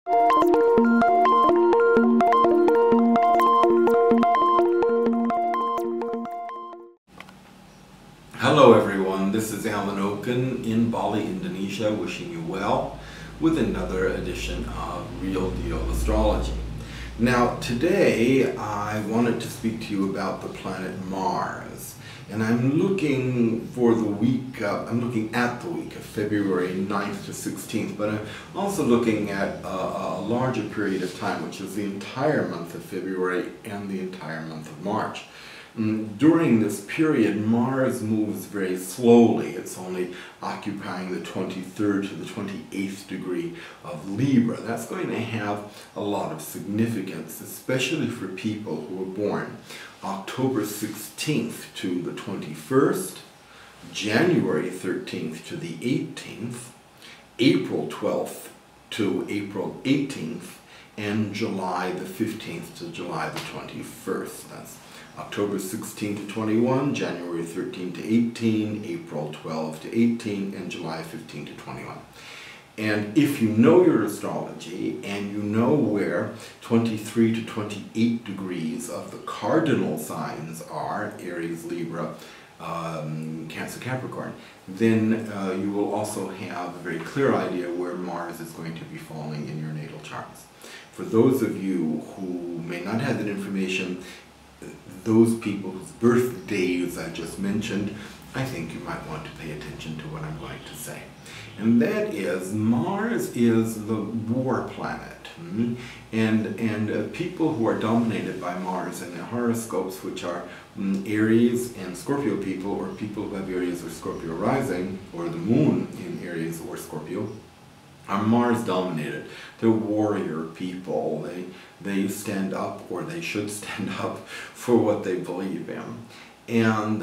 Hello everyone, this is Alan Oken in Bali, Indonesia, wishing you well with another edition of Real Deal Astrology. Now today I wanted to speak to you about the planet Mars, and I'm looking for the week, I'm looking at the week of February 9th to 16th, but I'm also looking at a larger period of time, which is the entire month of February and the entire month of March. During this period, Mars moves very slowly. It's only occupying the 23rd to the 28th degree of Libra. That's going to have a lot of significance, especially for people who were born October 16th to the 21st, January 13th to the 18th, April 12th to April 18th, and July the 15th to July the 21st. That's October 16 to 21, January 13 to 18, April 12 to 18, and July 15 to 21. And if you know your astrology and you know where 23 to 28 degrees of the cardinal signs are, Aries, Libra, Cancer, Capricorn, then you will also have a very clear idea where Mars is going to be falling in your natal charts. For those of you who may not have that information, those people whose birthdays I just mentioned, I think you might want to pay attention to what I'm going to say. And that is, Mars is the war planet. And people who are dominated by Mars in their horoscopes, which are Aries and Scorpio people, or people who have Aries or Scorpio rising, or the moon in Aries or Scorpio, are Mars dominated. They're warrior people. They stand up, or they should stand up, for what they believe in. And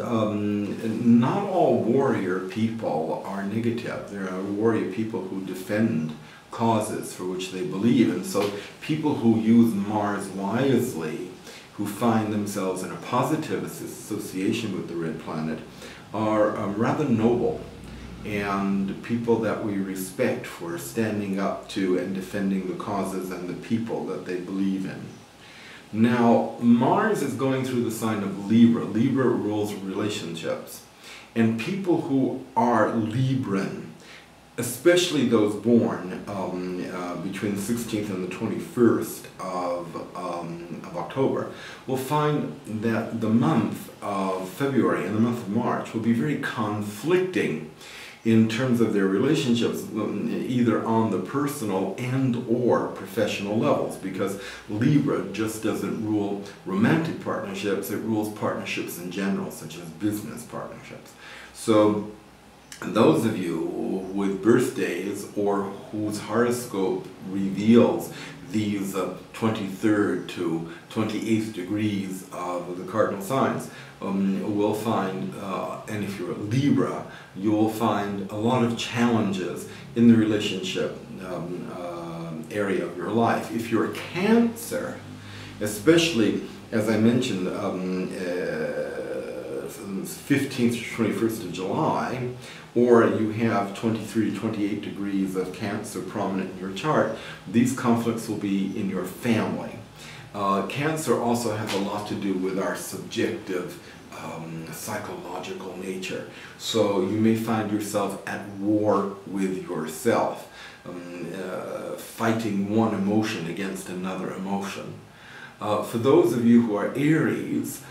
not all warrior people are negative. There are warrior people who defend causes for which they believe. And so people who use Mars wisely, who find themselves in a positive association with the red planet, are rather noble, and people that we respect for standing up to and defending the causes and the people that they believe in. Now, Mars is going through the sign of Libra. Libra rules relationships. And people who are Libran, especially those born between the 16th and the 21st of October, will find that the month of February and the month of March will be very conflicting in terms of their relationships, either on the personal and or professional levels, because Libra just doesn't rule romantic partnerships, it rules partnerships in general, such as business partnerships. So those of you with birthdays or whose horoscope reveals these 23rd to 28th degrees of the cardinal signs will find, and if you're a Libra, you will find a lot of challenges in the relationship area of your life. If you're a Cancer, especially, as I mentioned, 15th to 21st of July, or you have 23 to 28 degrees of Cancer prominent in your chart, these conflicts will be in your family. Cancer also has a lot to do with our subjective psychological nature. So you may find yourself at war with yourself, fighting one emotion against another emotion. For those of you who are Aries,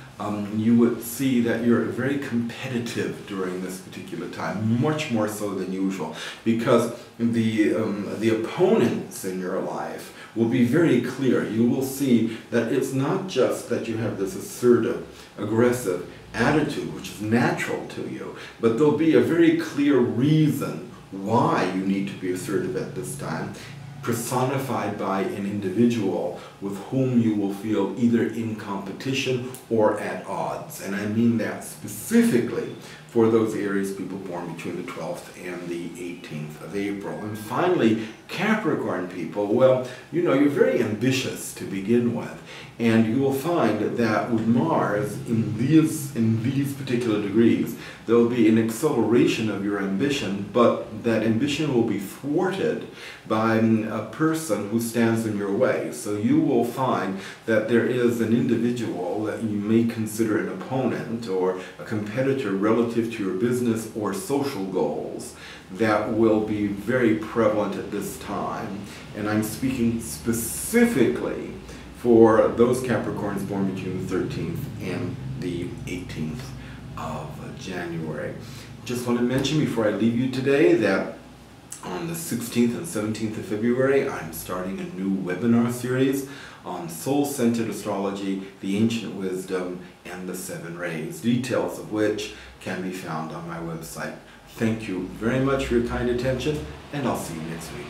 you would see that you're very competitive during this particular time, much more so than usual, because the opponents in your life will be very clear. You will see that it's not just that you have this assertive, aggressive attitude, which is natural to you, but there'll be a very clear reason why you need to be assertive at this time, personified by an individual with whom you will feel either in competition or at odds. And I mean that specifically for those Aries people born between the 12th and the 18th of April. And finally, Capricorn people, well, you know, you're very ambitious to begin with, and you will find that with Mars in these particular degrees, there will be an acceleration of your ambition, but that ambition will be thwarted by a person who stands in your way. So you will find that there is an individual that you may consider an opponent or a competitor relative to your business or social goals that will be very prevalent at this time. And I'm speaking specifically for those Capricorns born between the 13th and the 18th of January. Just want to mention before I leave you today that on the 16th and 17th of February, I'm starting a new webinar series on soul-centered astrology, the ancient wisdom, and the 7 rays, details of which can be found on my website. Thank you very much for your kind attention, and I'll see you next week.